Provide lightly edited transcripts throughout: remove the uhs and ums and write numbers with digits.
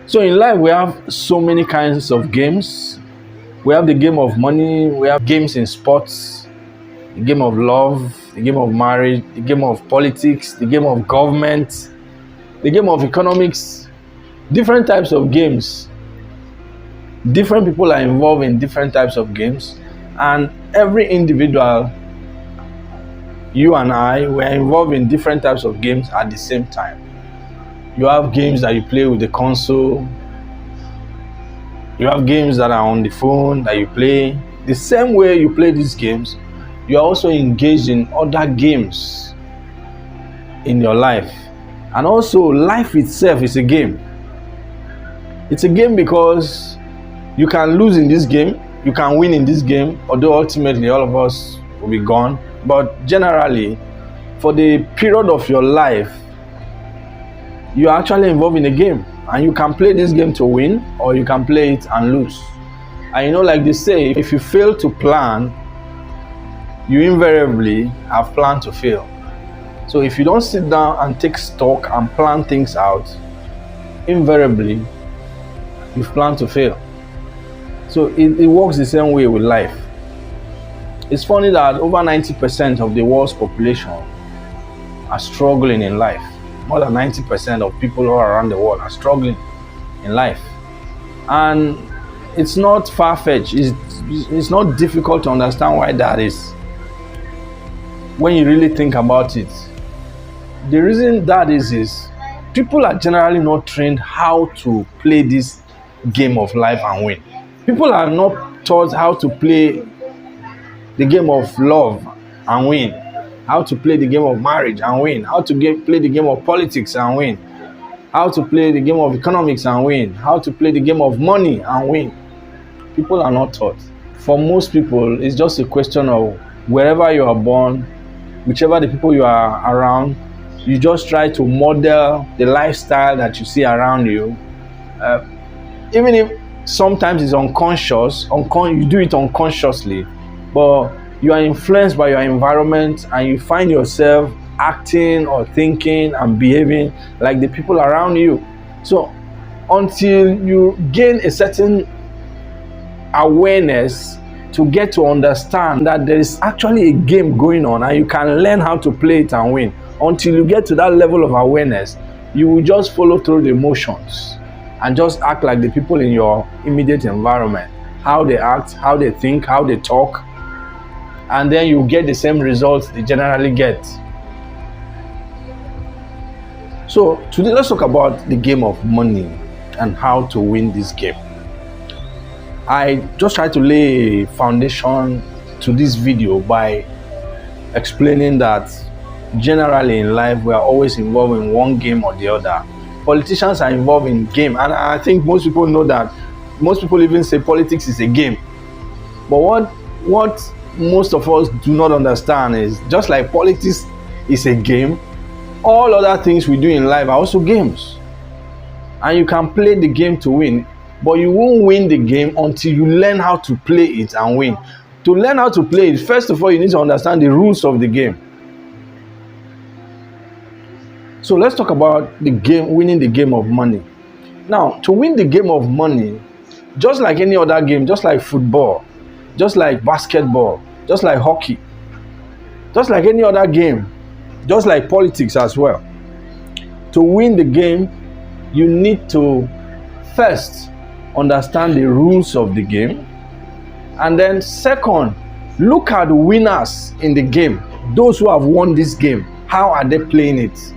So in life, we have so many kinds of games. We have the game of money, we have games in sports, the game of love, the game of marriage, the game of politics, the game of government, the game of economics, different types of games. Different people are involved in different types of games, and every individual, you and I, we are involved in different types of games at the same time. You have games that you play with the console, you have games that are on the phone that you play. The same way you play these games, you are also engaged in other games in your life. And also, life itself is a game. It's a game because you can lose in this game, you can win in this game, although ultimately all of us will be gone. But generally, for the period of your life, you are actually involved in a game, and you can play this game to win, or you can play it and lose. And like they say, if you fail to plan, you invariably have planned to fail. So if you don't sit down and take stock and plan things out, invariably you've planned to fail. So it works the same way with life. It's funny that over 90% of the world's population are struggling in life. More than 90% of people all around the world are struggling in life. And it's not far-fetched. It's not difficult to understand why that is. When you really think about it, the reason that is people are generally not trained how to play this game of life and win. People are not taught how to play the game of love and win, how to play the game of marriage and win, how to play the game of politics and win, how to play the game of economics and win, how to play the game of money and win. People are not taught. For most people, it's just a question of wherever you are born, whichever the people you are around, you just try to model the lifestyle that you see around you. Even if sometimes it's unconscious, you do it unconsciously, but you are influenced by your environment and you find yourself acting or thinking and behaving like the people around you. So until you gain a certain awareness to get to understand that there is actually a game going on and you can learn how to play it and win, until you get to that level of awareness, you will just follow through the motions and just act like the people in your immediate environment, how they act, how they think, how they talk, and then you get the same results they generally get. So today, let's talk about the game of money and how to win this game. I just try to lay a foundation to this video by explaining that generally in life we are always involved in one game or the other. Politicians are involved in game, and I think most people know that. Most people even say politics is a game. But what most of us do not understand is, just like politics is a game, all other things we do in life are also games. And you can play the game to win, but you won't win the game until you learn how to play it and win. To learn how to play it, first of all, you need to understand the rules of the game. So let's talk about the game, winning the game of money. Now, to win the game of money, just like any other game, just like football, just like basketball, just like hockey, just like any other game, just like politics as well, to win the game, you need to first understand the rules of the game, and then second, look at the winners in the game, those who have won this game. How are they playing it?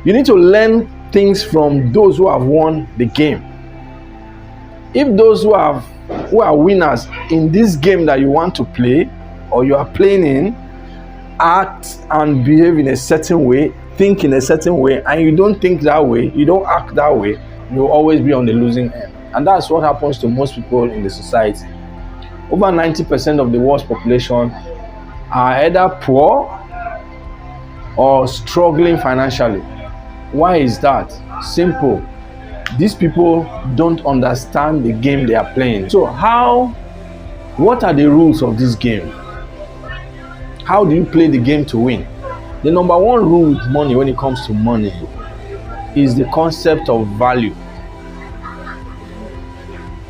You need to learn things from those who have won the game. If those who are winners in this game that you want to play or you are playing in act and behave in a certain way, think in a certain way, and you don't think that way, you don't act that way, you'll always be on the losing end. And that's what happens to most people in the society. Over 90% of the world's population are either poor or struggling financially. Why is that? Simple. These people don't understand the game they are playing. So what are the rules of this game? How do you play the game to win? The number one rule with money, when it comes to money, is the concept of value.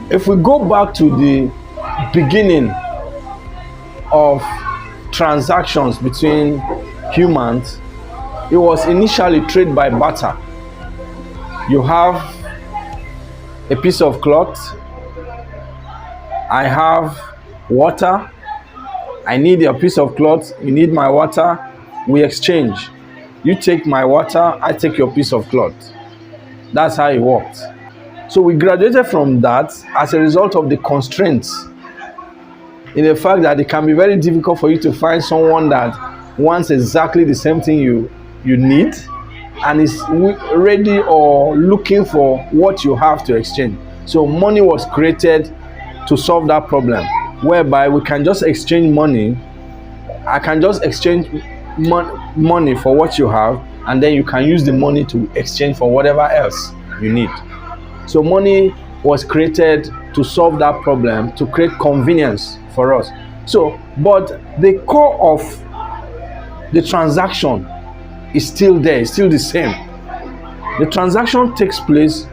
If we go back to the beginning of transactions between humans, it was initially trade by barter. You have a piece of cloth, I have water, I need a piece of cloth, you need my water, we exchange. You take my water, I take your piece of cloth. That's how it worked. So we graduated from that as a result of the constraints, in the fact that it can be very difficult for you to find someone that wants exactly the same thing you need and is ready or looking for what you have to exchange. So money was created to solve that problem, whereby we can just exchange money. I can just exchange money for what you have, and then you can use the money to exchange for whatever else you need. So money was created to solve that problem, to create convenience for us. So, but the core of the transaction is still there, it's still the same. The transaction takes place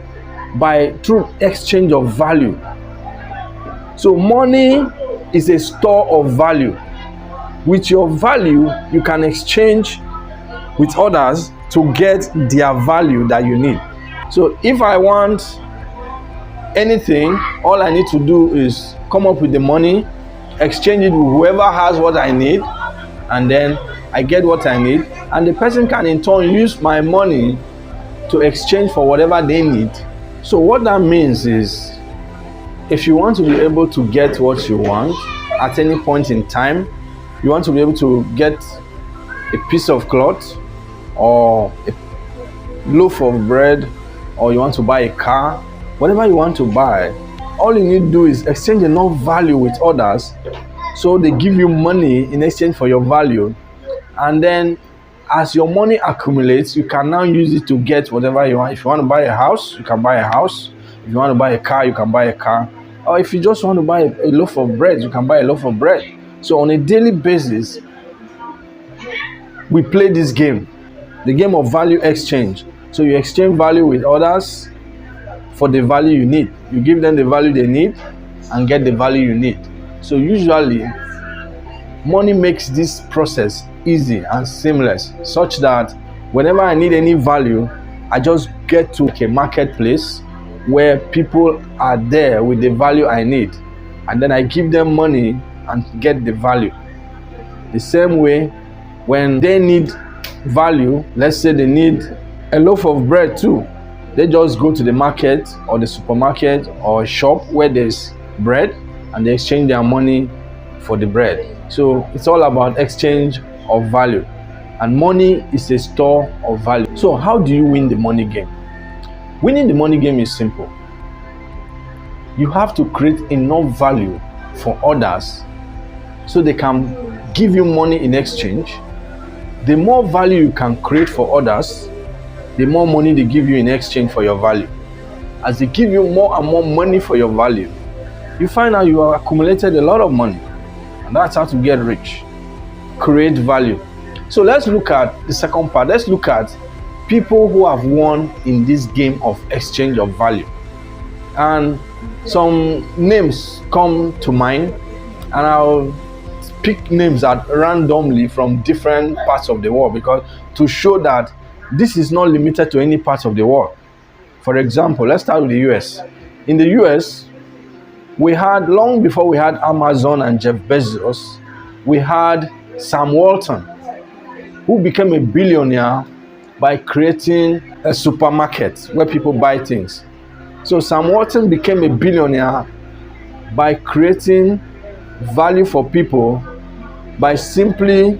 through exchange of value. So money is a store of value. With your value, you can exchange with others to get their value that you need. So if I want anything, all I need to do is come up with the money, exchange it with whoever has what I need, and then I get what I need, and the person can in turn use my money to exchange for whatever they need. So what that means is, if you want to be able to get what you want at any point in time, you want to be able to get a piece of cloth or a loaf of bread, or you want to buy a car, whatever you want to buy, all you need to do is exchange enough value with others, so they give you money in exchange for your value, and then as your money accumulates, you can now use it to get whatever you want. If you want to buy a house, you can buy a house. If you want to buy a car, you can buy a car. Or if you just want to buy a loaf of bread, you can buy a loaf of bread. So on a daily basis, we play this game, the game of value exchange. So you exchange value with others for the value you need. You give them the value they need and get the value you need. So usually, money makes this process easy and seamless, such that whenever I need any value, I just get to a marketplace where people are there with the value I need, and then I give them money and get the value. The same way, when they need value, let's say they need a loaf of bread too, they just go to the market or the supermarket or a shop where there's bread, and they exchange their money for the bread. So it's all about exchange of value, and money is a store of value. So how do you win the money game? Winning the money game is simple. You have to create enough value for others so they can give you money in exchange. The more value you can create for others, the more money they give you in exchange for your value. As they give you more and more money for your value, you find out you have accumulated a lot of money. And that's how to get rich. Create value. So let's look at the second part. Let's look at people who have won in this game of exchange of value. And some names come to mind, and I'll pick names at randomly from different parts of the world, because to show that this is not limited to any part of the world. For example, let's start with the US. In the US, we had, long before we had Amazon and Jeff Bezos, we had Sam Walton, who became a billionaire by creating a supermarket where people buy things. So Sam Walton became a billionaire by creating value for people, by simply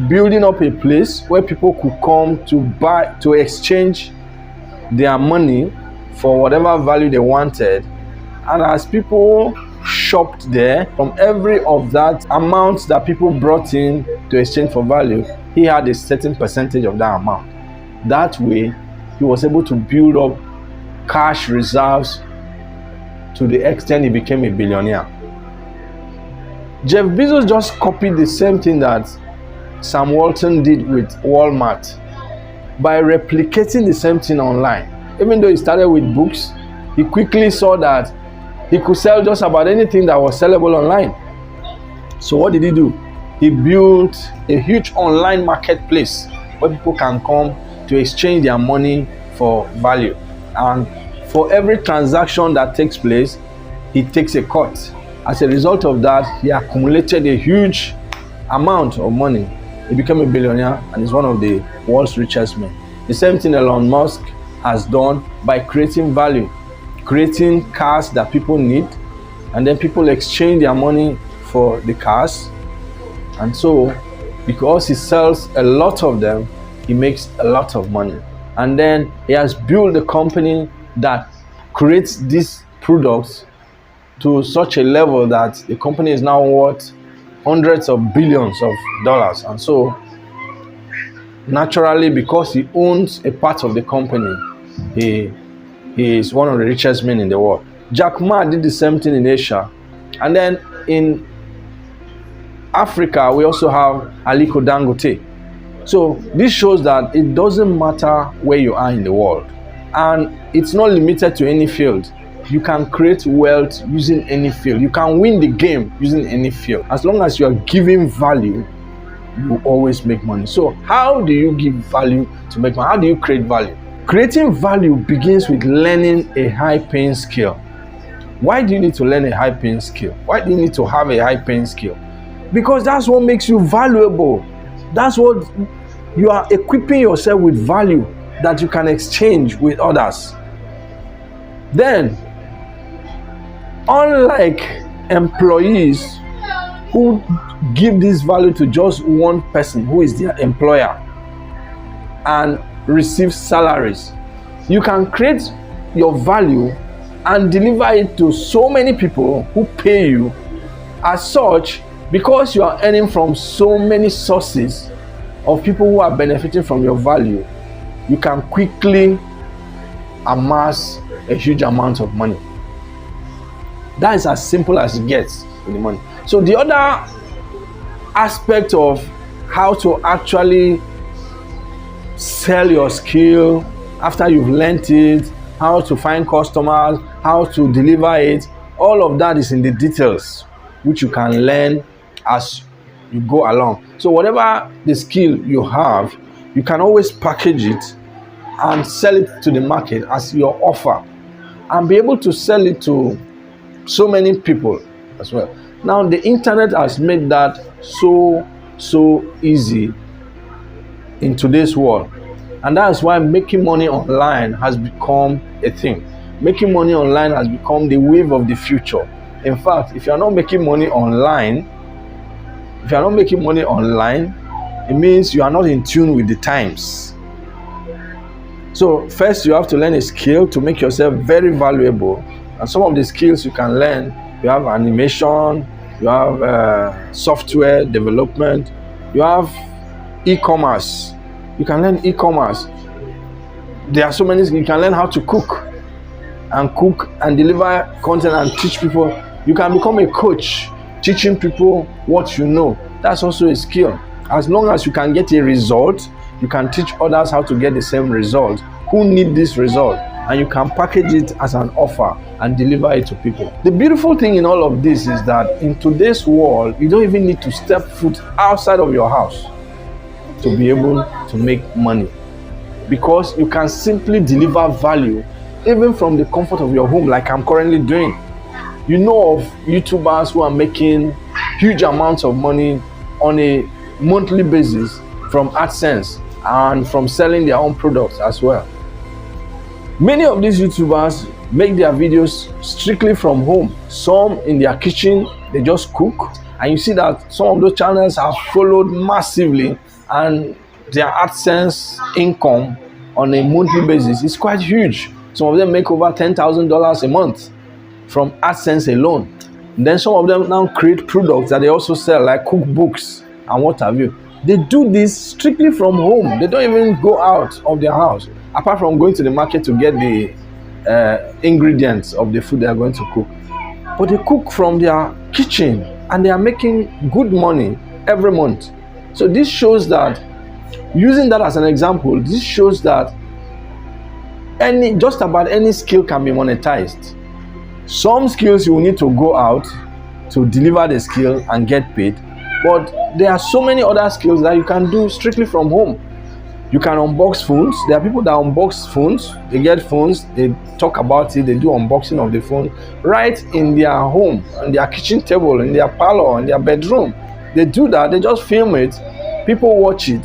building up a place where people could come to exchange their money for whatever value they wanted. And as people shopped there, from every of that amount that people brought in to exchange for value, he had a certain percentage of that amount. That way, he was able to build up cash reserves to the extent he became a billionaire. Jeff Bezos just copied the same thing that Sam Walton did with Walmart. by replicating the same thing online. Even though he started with books, he quickly saw that he could sell just about anything that was sellable online. So what did he do? He built a huge online marketplace where people can come to exchange their money for value. And for every transaction that takes place, he takes a cut. As a result of that, he accumulated a huge amount of money. He became a billionaire and is one of the world's richest men. The same thing Elon Musk has done by creating value, creating cars that people need, and then people exchange their money for the cars. And so, because he sells a lot of them, he makes a lot of money. And then he has built a company that creates these products to such a level that the company is now worth hundreds of billions of dollars. And so, naturally, because he owns a part of the company, he is one of the richest men in the world. Jack Ma did the same thing in Asia. And then in Africa, we also have Aliko Dangote. So this shows that it doesn't matter where you are in the world, and it's not limited to any field. You can create wealth using any field. You can win the game using any field. As long as you are giving value, you always make money. So how do you give value to make money? How do you create value? Creating value begins with learning a high-paying skill. Why do you need to learn a high-paying skill? Why do you need to have a high-paying skill? Because that's what makes you valuable. That's what you are equipping yourself with, value that you can exchange with others. Then, unlike employees who give this value to just one person who is their employer and receive salaries, you can create your value and deliver it to so many people who pay you. As such, because you are earning from so many sources of people who are benefiting from your value, you can quickly amass a huge amount of money. That is as simple as it gets with the money. So the other aspect of how to actually sell your skill after you've learned it, how to find customers, how to deliver it, all of that is in the details, which you can learn as you go along. So whatever the skill you have, you can always package it and sell it to the market as your offer, and be able to sell it to so many people as well. Now the internet has made that so easy in today's world, and that's why making money online has become a thing. Making money online has become the wave of the future. In fact, if you are not making money online, it means you are not in tune with the times. So first you have to learn a skill to make yourself very valuable. And some of the skills you can learn, you have animation, you have software development, you have e-commerce. You can learn e-commerce. There are so many. You can learn how to cook and deliver content and teach people. You can become a coach, teaching people what you know. That's also a skill. As long as you can get a result, you can teach others how to get the same result who need this result, and you can package it as an offer and deliver it to people. The beautiful thing in all of this is that in today's world, you don't even need to step foot outside of your house to be able to make money, because you can simply deliver value even from the comfort of your home, like I'm currently doing. You know of YouTubers who are making huge amounts of money on a monthly basis from AdSense and from selling their own products as well. Many of these YouTubers make their videos strictly from home. Some in their kitchen, they just cook, and you see that some of those channels have followed massively, and their AdSense income on a monthly basis is quite huge. Some of them make over $10,000 a month from AdSense alone. And then some of them now create products that they also sell, like cookbooks and what have you. They do this strictly from home. They don't even go out of their house, apart from going to the market to get the ingredients of the food they are going to cook. But they cook from their kitchen, and they are making good money every month. So this shows that Using that as an example, this shows that just about any skill can be monetized. Some skills you will need to go out to deliver the skill and get paid, but there are so many other skills that you can do strictly from home. You can unbox phones. There are people that unbox phones. They get phones, they talk about it, they do unboxing of the phone right in their home, on their kitchen table, in their parlor, in their bedroom. They do that, they just film it, people watch it.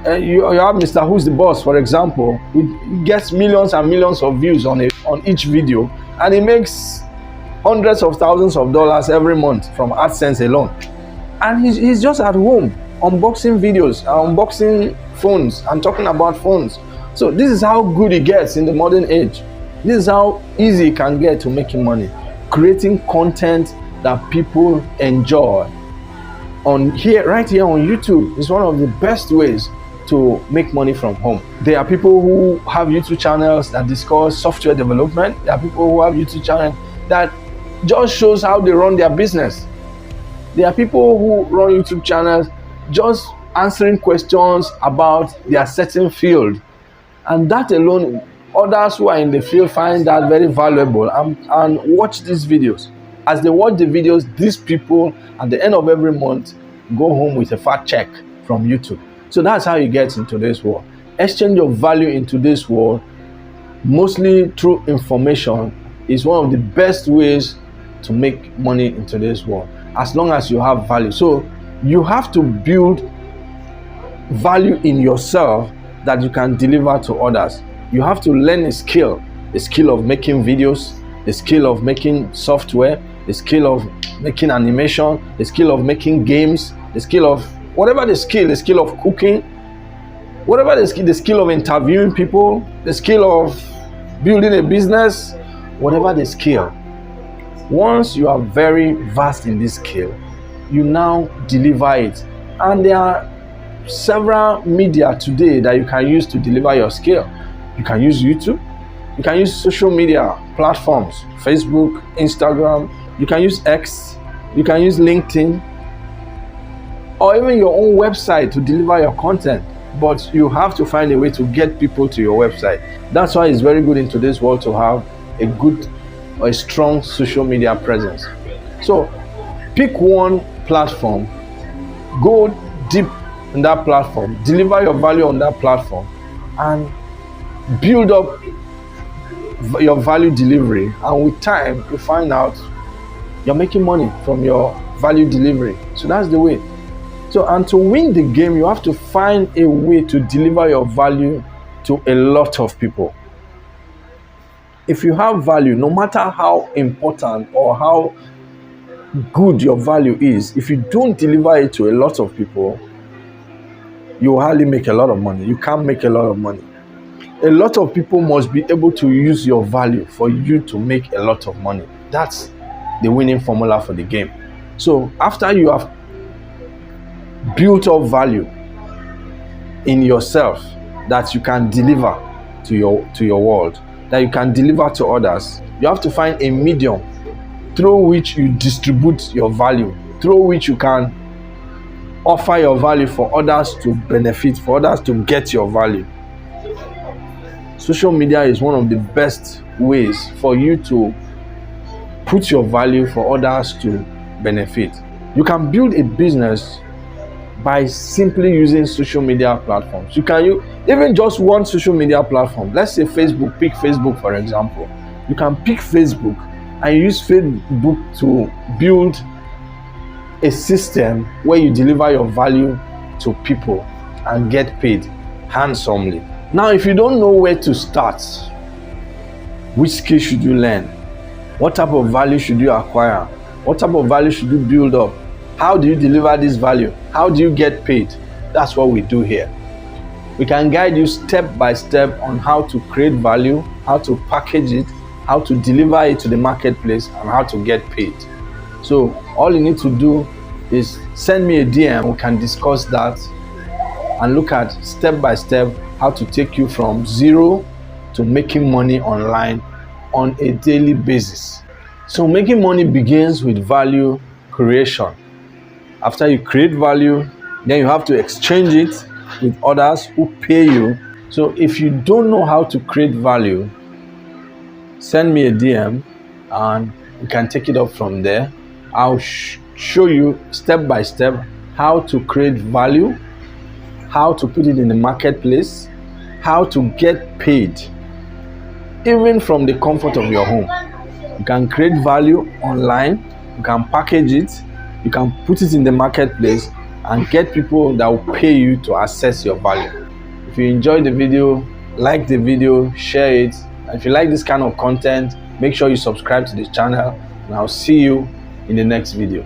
You have Mr. Who's the Boss, for example, who gets millions and millions of views on each video, and he makes hundreds of thousands of dollars every month from AdSense alone. And he's just at home unboxing videos, unboxing phones and talking about phones. So this is how good it gets in the modern age. This is how easy it can get to making money. Creating content that people enjoy right here on YouTube is one of the best ways to make money from home. There are people who have YouTube channels that discuss software development. There are people who have YouTube channels that just shows how they run their business. There are people who run YouTube channels just answering questions about their certain field, and that alone, others who are in the field find that very valuable and watch these videos. As they watch the videos, these people at the end of every month go home with a fat check from YouTube. So that's how you get into this world. Exchange of value in today's world, mostly through information, is one of the best ways to make money in today's world, as long as you have value. So you have to build value in yourself that you can deliver to others. You have to learn a skill of making videos, the skill of making software, the skill of making animation, the skill of making games, the skill of whatever the skill of cooking, whatever the skill of interviewing people, the skill of building a business, whatever the skill. Once you are very vast in this skill, you now deliver it. And there are several media today that you can use to deliver your skill. You can use YouTube, you can use social media platforms, Facebook, Instagram, you can use X, you can use LinkedIn, or even your own website to deliver your content. But you have to find a way to get people to your website. That's why it's very good in today's world to have a good or a strong social media presence. So pick one platform, go deep in that platform, deliver your value on that platform, and build up your value delivery. And with time, you find out you're making money from your value delivery. So that's the way. So, and to win the game, you have to find a way to deliver your value to a lot of people. If you have value, no matter how important or how good your value is, if you don't deliver it to a lot of people, you hardly make a lot of money. You can't make a lot of money. A lot of people must be able to use your value for you to make a lot of money. That's the winning formula for the game. So after you have built up value in yourself that you can deliver to your world, that you can deliver to others, you have to find a medium through which you distribute your value, through which you can offer your value for others to benefit, for others to get your value. Social media is one of the best ways for you to put your value for others to benefit. You can build a business by simply using social media platforms. You can use even just one social media platform. Let's say Facebook. Pick Facebook, for example. You can pick Facebook and use Facebook to build a system where you deliver your value to people and get paid handsomely. Now, if you don't know where to start, which skill should you learn? What type of value should you acquire? What type of value should you build up? How do you deliver this value? How do you get paid? That's what we do here. We can guide you step by step on how to create value, how to package it, how to deliver it to the marketplace, and how to get paid. So all you need to do is send me a DM. We can discuss that and look at step by step how to take you from zero to making money online on a daily basis. So making money begins with value creation. After you create value, Then you have to exchange it with others who pay you. So if you don't know how to create value, send me a DM and we can take it up from there. I'll show you step by step how to create value, how to put it in the marketplace, how to get paid, even from the comfort of your home. You can create value online, you can package it, you can put it in the marketplace and get people that will pay you to access your value. If you enjoyed the video, like the video, share it. And if you like this kind of content, make sure you subscribe to this channel, and I'll see you in the next video.